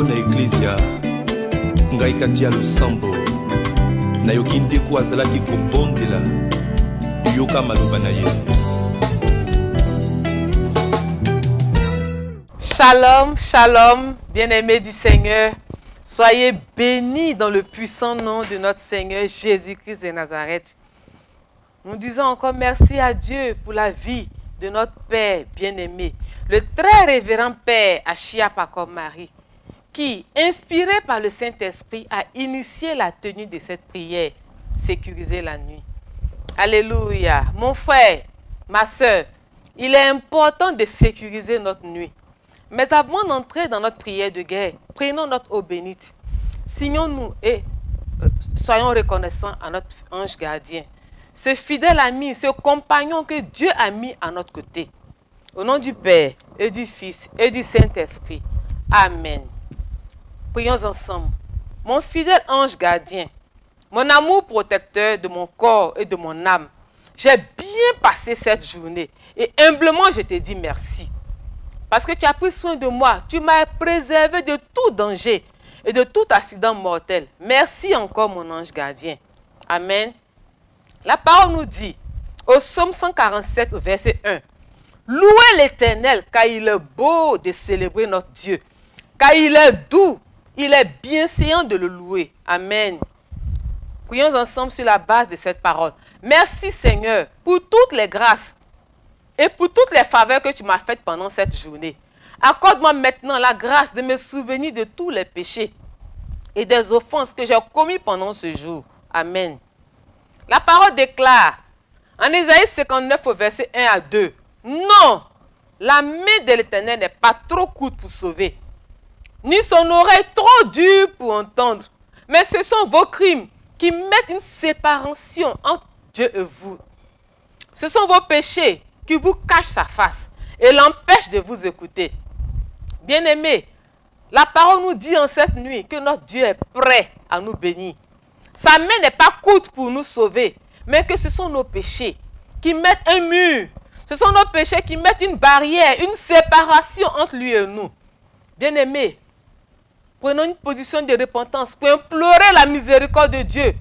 na eklezia ngai kati ya losambo nayoki ndeko azalaki kobondela yoka maloba na ye. Shalom, shalom, bien-aimés du Seigneur. Soyez bénis dans le puissant nom de notre Seigneur Jésus-Christ de Nazareth. Nous disons encore merci à Dieu pour la vie de notre Père bien-aimé, le très révérend Père Achia Paco Marie, qui, inspiré par le Saint-Esprit, a initié la tenue de cette prière, sécuriser la nuit. Alléluia. Mon frère, ma soeur, il est important de sécuriser notre nuit. Mais avant d'entrer dans notre prière de guerre, prenons notre eau bénite, signons-nous et soyons reconnaissants à notre ange gardien, ce fidèle ami, ce compagnon que Dieu a mis à notre côté. Au nom du Père et du Fils et du Saint-Esprit. Amen. Prions ensemble. Mon fidèle ange gardien, mon amour protecteur de mon corps et de mon âme, j'ai bien passé cette journée et humblement je te dis merci. Parce que tu as pris soin de moi, tu m'as préservé de tout danger et de tout accident mortel. Merci encore mon ange gardien. Amen. La parole nous dit, au psaume 147, verset 1, « Louez l'Éternel, car il est beau de célébrer notre Dieu, car il est doux, il est bienséant de le louer. » Amen. Prions ensemble sur la base de cette parole. Merci Seigneur pour toutes les grâces et pour toutes les faveurs que tu m'as faites pendant cette journée. Accorde-moi maintenant la grâce de me souvenir de tous les péchés et des offenses que j'ai commis pendant ce jour. Amen. La parole déclare en Isaïe 59 au verset 1 à 2. Non, la main de l'Éternel n'est pas trop courte pour sauver, ni son oreille trop dure pour entendre. Mais ce sont vos crimes qui mettent une séparation entre Dieu et vous. Ce sont vos péchés qui vous cachent sa face et l'empêchent de vous écouter. Bien-aimés, la parole nous dit en cette nuit que notre Dieu est prêt à nous bénir. Sa main n'est pas courte pour nous sauver, mais que ce sont nos péchés qui mettent un mur. Ce sont nos péchés qui mettent une barrière, une séparation entre lui et nous. Bien-aimés, prenons une position de repentance pour implorer la miséricorde de Dieu.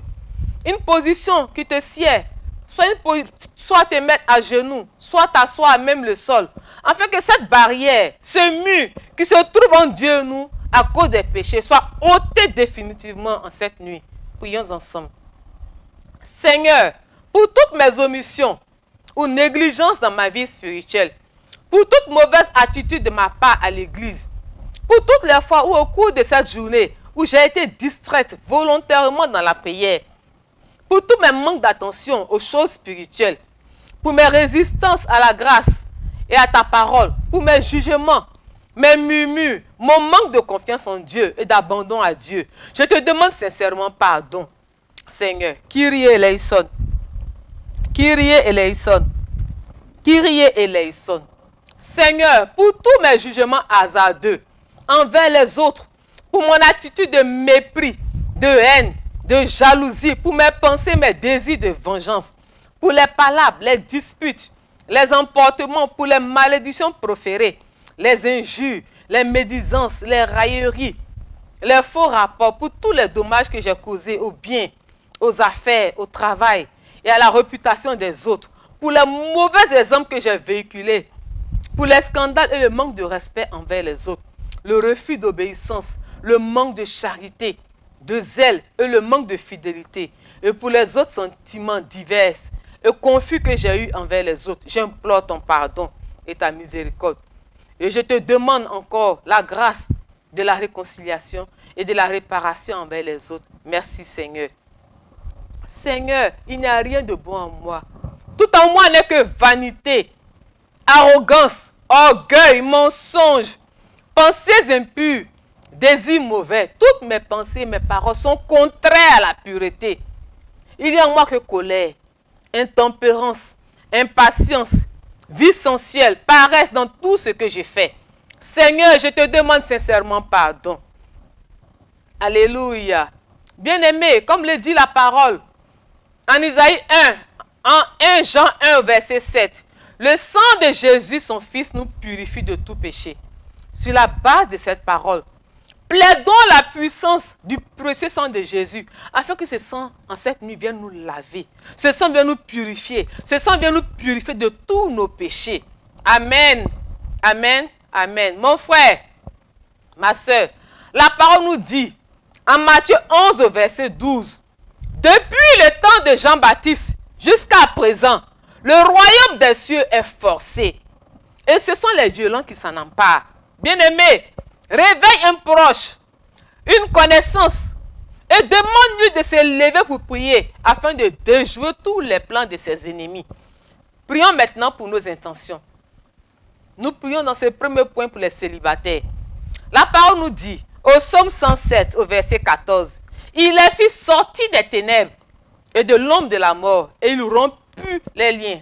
Une position qui te sied. Soit te mettre à genoux, soit t'asseoir à même le sol. Afin que cette barrière, ce mur qui se trouve en Dieu nous, à cause des péchés, soit ôté définitivement en cette nuit. Prions ensemble. Seigneur, pour toutes mes omissions ou négligences dans ma vie spirituelle, pour toute mauvaise attitude de ma part à l'église, pour toutes les fois où au cours de cette journée, où j'ai été distraite volontairement dans la prière, pour tous mes manques d'attention aux choses spirituelles, pour mes résistances à la grâce et à ta parole, pour mes jugements, mes murmures, mon manque de confiance en Dieu et d'abandon à Dieu. Je te demande sincèrement pardon, Seigneur. Kyrie eleison. Kyrie eleison. Kyrie eleison. Seigneur, pour tous mes jugements hasardeux envers les autres, pour mon attitude de mépris, de haine, de jalousie, pour mes pensées, mes désirs de vengeance, pour les palabres, les disputes, les emportements, pour les malédictions proférées, les injures, les médisances, les railleries, les faux rapports, pour tous les dommages que j'ai causés aux biens, aux affaires, au travail et à la réputation des autres, pour les mauvais exemples que j'ai véhiculés, pour les scandales et le manque de respect envers les autres, le refus d'obéissance, le manque de charité, de zèle et le manque de fidélité, et pour les autres sentiments divers et confus que j'ai eus envers les autres, j'implore ton pardon et ta miséricorde. Et je te demande encore la grâce de la réconciliation et de la réparation envers les autres. Merci Seigneur. Seigneur, il n'y a rien de bon en moi. Tout en moi n'est que vanité, arrogance, orgueil, mensonge, pensées impures, désirs mauvais. Toutes mes pensées, mes paroles sont contraires à la pureté. Il y a en moi que colère, intempérance, impatience, vie sensuelle, paresse dans tout ce que j'ai fait. Seigneur, je te demande sincèrement pardon. Alléluia. Bien-aimé, comme le dit la parole, en Isaïe 1, en 1 Jean 1, verset 7, le sang de Jésus, son Fils, nous purifie de tout péché. Sur la base de cette parole, Plaidons la puissance du précieux sang de Jésus, afin que ce sang, en cette nuit, vienne nous laver. Ce sang vienne nous purifier. Ce sang vienne nous purifier de tous nos péchés. Amen. Amen. Amen. Mon frère, ma soeur, la parole nous dit, en Matthieu 11, au verset 12, depuis le temps de Jean-Baptiste jusqu'à présent, le royaume des cieux est forcé. Et ce sont les violents qui s'en emparent. Bien-aimé, réveille un proche, une connaissance, et demande-lui de se lever pour prier afin de déjouer tous les plans de ses ennemis. Prions maintenant pour nos intentions. Nous prions dans ce premier point pour les célibataires. La parole nous dit, au psaume 107, au verset 14, « Il les fit sortir des ténèbres et de l'ombre de la mort, et il romput les liens. »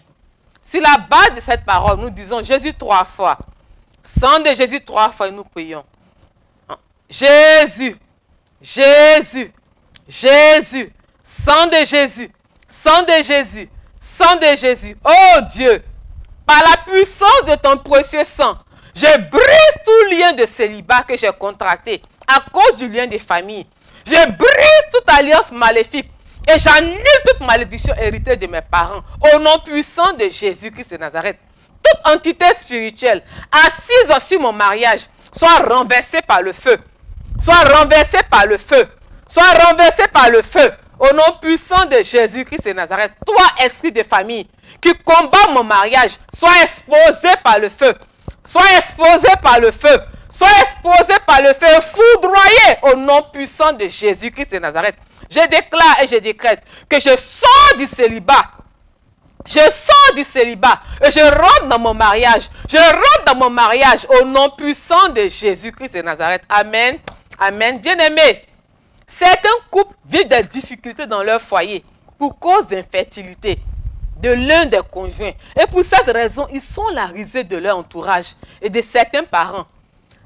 Sur la base de cette parole, nous disons Jésus 3 fois. Sang de Jésus 3 fois, et nous prions. Jésus, Jésus, Jésus, sang de Jésus, sang de Jésus, sang de Jésus. Oh Dieu, par la puissance de ton précieux sang, je brise tout lien de célibat que j'ai contracté à cause du lien des familles. Je brise toute alliance maléfique et j'annule toute malédiction héritée de mes parents. Au nom puissant de Jésus-Christ de Nazareth, toute entité spirituelle assise sur mon mariage soit renversée par le feu. Soit renversée par le feu. Soit renversée par le feu. Au nom puissant de Jésus-Christ de Nazareth, toi, esprit de famille, qui combat mon mariage, sois exposé par le feu. Sois exposé par le feu. Sois exposé par le feu, foudroyé au nom puissant de Jésus-Christ de Nazareth. Je déclare et je décrète que je sors du célibat. Je sors du célibat et je rentre dans mon mariage. Je rentre dans mon mariage au nom puissant de Jésus-Christ de Nazareth. Amen. Amen. Bien-aimés, certains couples vivent des difficultés dans leur foyer pour cause d'infertilité de l'un des conjoints. Et pour cette raison, ils sont la risée de leur entourage et de certains parents.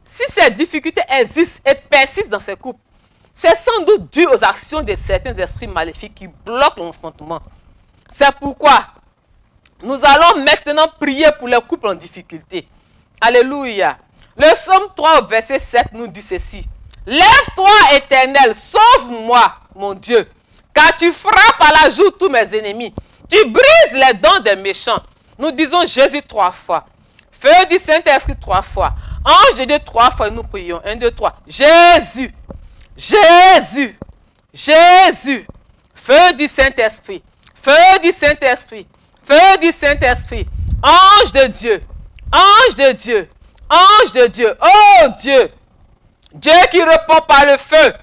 Si ces difficultés existent et persistent dans ces couples, c'est sans doute dû aux actions de certains esprits maléfiques qui bloquent l'enfantement. C'est pourquoi nous allons maintenant prier pour les couples en difficulté. Alléluia. Le psaume 3, verset 7 nous dit ceci. Lève-toi, Éternel, sauve-moi, mon Dieu, car tu frappes à la joue tous mes ennemis. Tu brises les dents des méchants. Nous disons Jésus 3 fois. Feu du Saint-Esprit 3 fois. Ange de Dieu 3 fois. Nous prions. 1, 2, 3. Jésus. Jésus. Jésus. Feu du Saint-Esprit. Feu du Saint-Esprit. Feu du Saint-Esprit. Ange de Dieu. Ange de Dieu. Ange de Dieu. Oh Dieu. Dieu qui répond par le feu.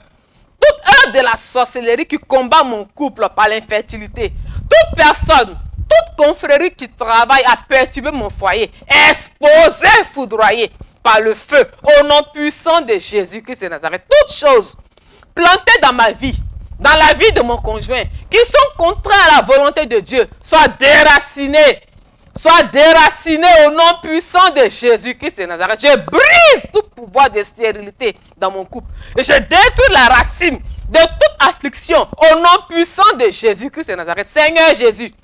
Toute œuvre de la sorcellerie qui combat mon couple par l'infertilité. Toute personne, toute confrérie qui travaille à perturber mon foyer, exposée, foudroyée par le feu, au nom puissant de Jésus-Christ de Nazareth. Toutes choses plantées dans ma vie, dans la vie de mon conjoint, qui sont contraires à la volonté de Dieu, soient déracinées. Soient déracinées au nom puissant de Jésus-Christ de Nazareth. Je brise tout pouvoir de stérilité dans mon couple. Et je détruis la racine de toute affliction au nom puissant de Jésus-Christ de Nazareth. Seigneur Jésus,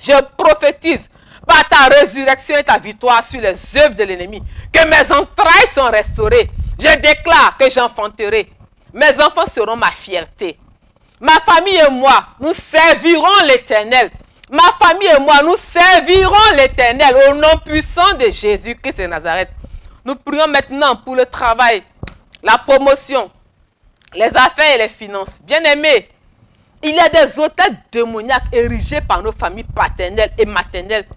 je prophétise par ta résurrection et ta victoire sur les œuvres de l'ennemi que mes entrailles sont restaurées. Je déclare que j'enfanterai. Mes enfants seront ma fierté. Ma famille et moi, nous servirons l'Éternel. Ma famille et moi, nous servirons l'Éternel au nom puissant de Jésus-Christ de Nazareth. Nous prions maintenant pour le travail, la promotion, les affaires et les finances. Bien-aimés, il y a des hôtels démoniaques érigés par nos familles paternelles et maternelles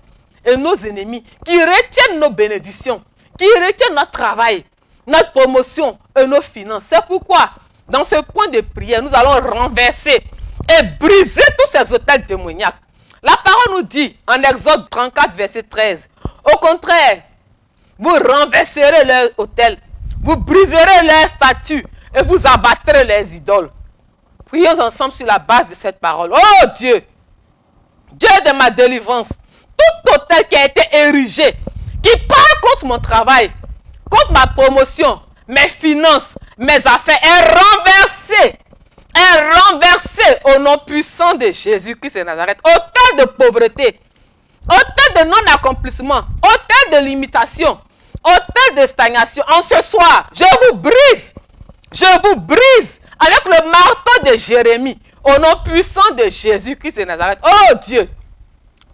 et nos ennemis qui retiennent nos bénédictions, qui retiennent notre travail, notre promotion et nos finances. C'est pourquoi, dans ce point de prière, nous allons renverser et briser tous ces hôtels démoniaques. La parole nous dit, en Exode 34, verset 13, au contraire, vous renverserez leurs autels, vous briserez leurs statues et vous abattrez leurs idoles. Prions ensemble sur la base de cette parole. Oh Dieu, Dieu de ma délivrance, tout autel qui a été érigé, qui parle contre mon travail, contre ma promotion, mes finances, mes affaires, est renversé. Est renversé au nom puissant de Jésus-Christ de Nazareth. Autel de pauvreté, autel de non-accomplissement, autel de limitation, autel de stagnation. En ce soir, je vous brise Je vous brise avec le marteau de Jérémie. Au nom puissant de Jésus-Christ de Nazareth. Oh Dieu,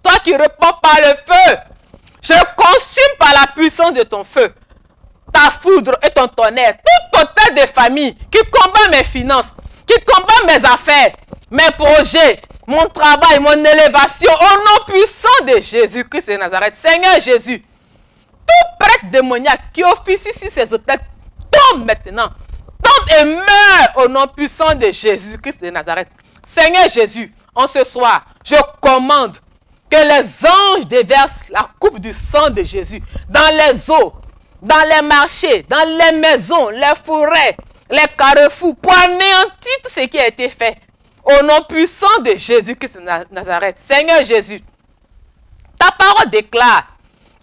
toi qui réponds par le feu, je consume par la puissance de ton feu ta foudre et ton tonnerre, tout total de famille qui combat mes finances, qui combat mes affaires, mes projets, mon travail, mon élévation, au nom puissant de Jésus-Christ de Nazareth. Seigneur Jésus, tout prêtre démoniaque qui officie sur ces autels tombe maintenant, tombe et meurt au nom puissant de Jésus-Christ de Nazareth. Seigneur Jésus, en ce soir, je commande que les anges déversent la coupe du sang de Jésus dans les eaux, dans les marchés, dans les maisons, les forêts, les carrefours, pour anéantir tout ce qui a été fait. Au nom puissant de Jésus-Christ de Nazareth. Seigneur Jésus, ta parole déclare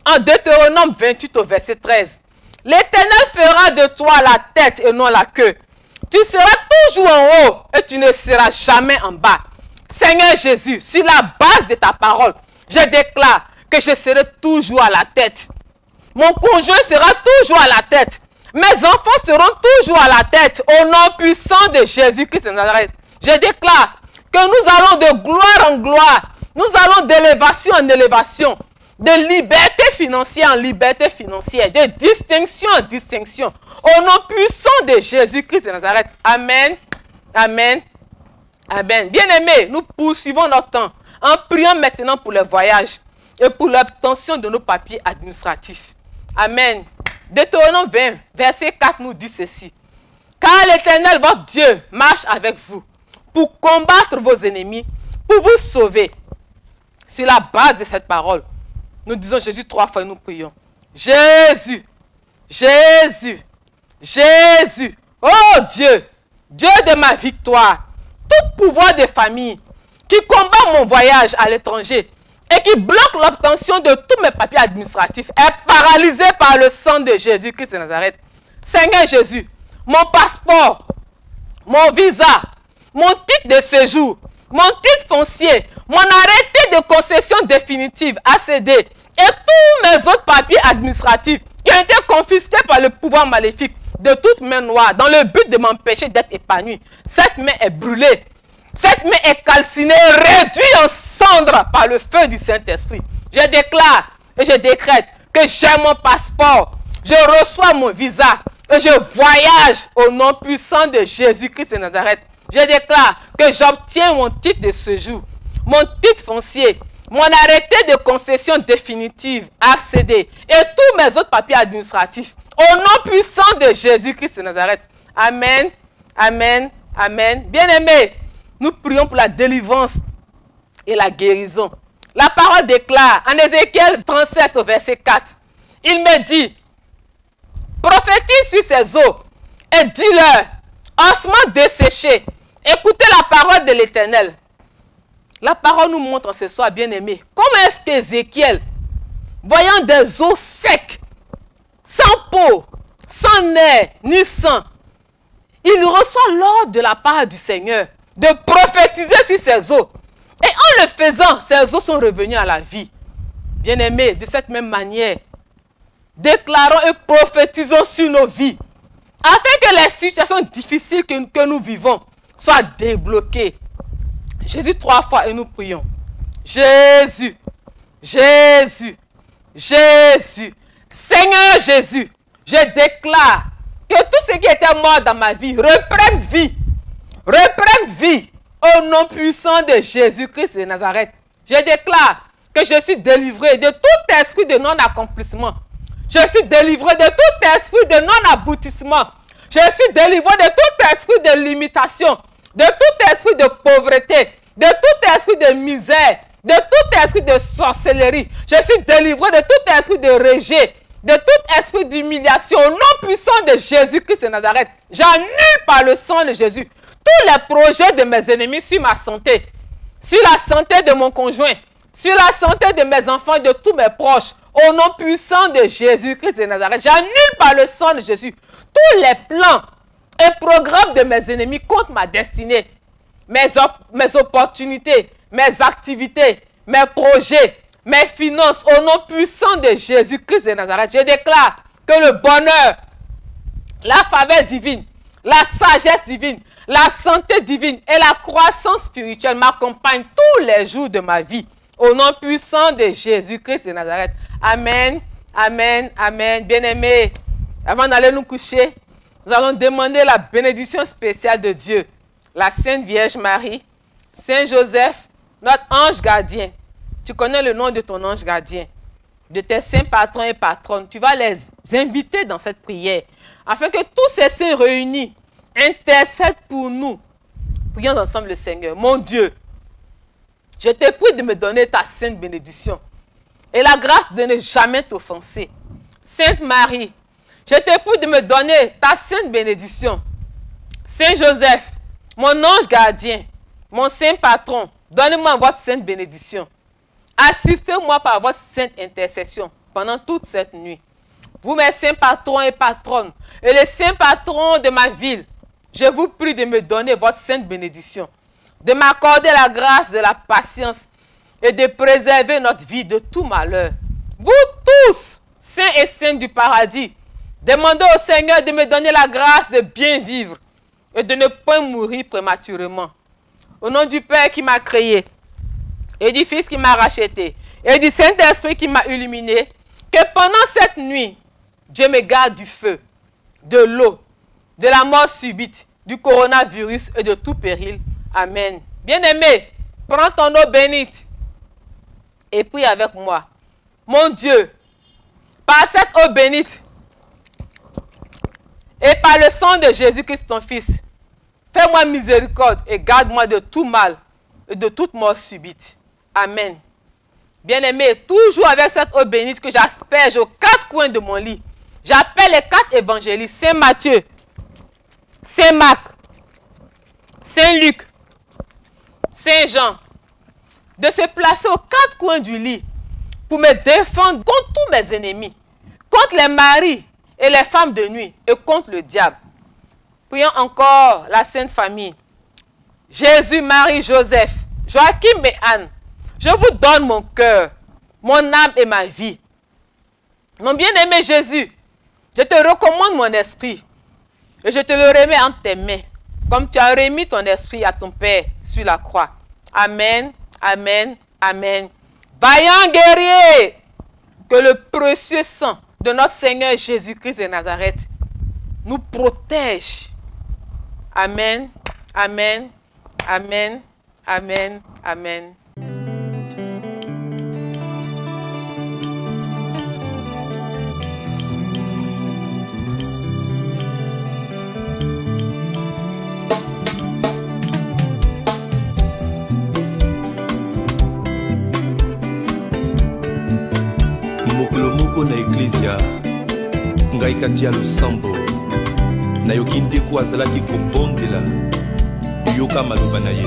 en Deutéronome 28 au verset 13. L'Éternel fera de toi la tête et non la queue. Tu seras toujours en haut et tu ne seras jamais en bas. Seigneur Jésus, sur la base de ta parole, je déclare que je serai toujours à la tête. Mon conjoint sera toujours à la tête. Mes enfants seront toujours à la tête. Au nom puissant de Jésus-Christ de Nazareth. Je déclare que nous allons de gloire en gloire. Nous allons d'élévation en élévation. De liberté financière en liberté financière. De distinction en distinction. Au nom puissant de Jésus-Christ de Nazareth. Amen. Amen. Amen. Bien-aimés, nous poursuivons notre temps en priant maintenant pour les voyages et pour l'obtention de nos papiers administratifs. Amen. Deutéronome 20, verset 4 nous dit ceci. Car l'Éternel, votre Dieu, marche avec vous pour combattre vos ennemis, pour vous sauver. Sur la base de cette parole, nous disons Jésus 3 fois et nous prions. Jésus, Jésus, Jésus, oh Dieu, Dieu de ma victoire, tout pouvoir de famille qui combat mon voyage à l'étranger et qui bloque l'obtention de tous mes papiers administratifs est paralysé par le sang de Jésus-Christ de Nazareth. Seigneur Jésus, mon passeport, mon visa, mon titre de séjour, mon titre foncier, mon arrêté de concession définitive ACD et tous mes autres papiers administratifs qui ont été confisqués par le pouvoir maléfique de toute main noire dans le but de m'empêcher d'être épanoui. Cette main est brûlée. Cette main est calcinée, réduite en cendres par le feu du Saint-Esprit. Je déclare et je décrète que j'ai mon passeport, je reçois mon visa et je voyage au nom puissant de Jésus-Christ de Nazareth. Je déclare que j'obtiens mon titre de séjour, mon titre foncier, mon arrêté de concession définitive, ACD et tous mes autres papiers administratifs au nom puissant de Jésus-Christ de Nazareth. Amen, amen, amen. Bien-aimés, nous prions pour la délivrance et la guérison. La parole déclare en Ézéchiel 37 au verset 4. Il me dit, prophétise sur ces eaux et dis-leur, ossements desséchés, écoutez la parole de l'Éternel. La parole nous montre ce soir, bien-aimés, comment est-ce qu'Ézéchiel, voyant des eaux secs, sans peau, sans nerfs, ni sang, il reçoit l'ordre de la part du Seigneur de prophétiser sur ces eaux. Et en le faisant, ces eaux sont revenues à la vie. Bien-aimés, de cette même manière, déclarons et prophétisons sur nos vies, afin que les situations difficiles que nous vivons soient débloquées. Jésus 3 fois et nous prions. Jésus, Jésus, Jésus, Seigneur Jésus, je déclare que tout ce qui était mort dans ma vie reprenne vie. Reprenne vie au nom puissant de Jésus-Christ de Nazareth. Je déclare que je suis délivré de tout esprit de non-accomplissement. Je suis délivré de tout esprit de non-aboutissement. Je suis délivré de tout esprit de limitation, de tout esprit de pauvreté, de tout esprit de misère, de tout esprit de sorcellerie. Je suis délivré de tout esprit de rejet, de tout esprit d'humiliation au nom puissant de Jésus-Christ de Nazareth. J'annule par le sang de Jésus tous les projets de mes ennemis sur ma santé, sur la santé de mon conjoint, sur la santé de mes enfants et de tous mes proches, au nom puissant de Jésus-Christ de Nazareth. J'annule par le sang de Jésus tous les plans et programmes de mes ennemis contre ma destinée, mes opportunités, mes activités, mes projets, mes finances, au nom puissant de Jésus-Christ de Nazareth. Je déclare que le bonheur, la faveur divine, la sagesse divine, la santé divine et la croissance spirituelle m'accompagnent tous les jours de ma vie. Au nom puissant de Jésus-Christ de Nazareth. Amen, amen, amen. Bien-aimés, avant d'aller nous coucher, nous allons demander la bénédiction spéciale de Dieu. La Sainte Vierge Marie, Saint Joseph, notre ange gardien. Tu connais le nom de ton ange gardien, de tes saints patrons et patronnes. Tu vas les inviter dans cette prière, afin que tous ces saints réunis intercèdent pour nous. Prions ensemble le Seigneur. Mon Dieu, je te prie de me donner ta sainte bénédiction et la grâce de ne jamais t'offenser. Sainte Marie, je te prie de me donner ta sainte bénédiction. Saint Joseph, mon ange gardien, mon saint patron, donnez-moi votre sainte bénédiction. Assistez-moi par votre sainte intercession pendant toute cette nuit. Vous, mes saints patrons et patronnes, et les saints patrons de ma ville, je vous prie de me donner votre sainte bénédiction, de m'accorder la grâce de la patience et de préserver notre vie de tout malheur. Vous tous, saints et saintes du paradis, demandez au Seigneur de me donner la grâce de bien vivre et de ne pas mourir prématurément. Au nom du Père qui m'a créé, et du Fils qui m'a racheté, et du Saint-Esprit qui m'a illuminé, que pendant cette nuit, Dieu me garde du feu, de l'eau, de la mort subite, du coronavirus et de tout péril. Amen. Bien-aimé, prends ton eau bénite et prie avec moi. Mon Dieu, par cette eau bénite et par le sang de Jésus-Christ ton Fils, fais-moi miséricorde et garde-moi de tout mal et de toute mort subite. Amen. Bien-aimé, toujours avec cette eau bénite que j'asperge aux quatre coins de mon lit, j'appelle les quatre évangélistes, Saint Matthieu, Saint Marc, Saint Luc, Saint Jean, de se placer aux quatre coins du lit pour me défendre contre tous mes ennemis, contre les maris et les femmes de nuit et contre le diable. Prions encore la Sainte Famille. Jésus, Marie, Joseph, Joachim et Anne, je vous donne mon cœur, mon âme et ma vie. Mon bien-aimé Jésus, je te recommande mon esprit et je te le remets entre tes mains, comme tu as remis ton esprit à ton Père sur la croix. Amen, amen, amen. Vaillant guerrier, que le précieux sang de notre Seigneur Jésus-Christ de Nazareth nous protège. Amen, amen, amen, amen, amen. Moko na eklezia ngai kati ya losambo nayoki ndeko azalaki kobondela yoka maloba na ye.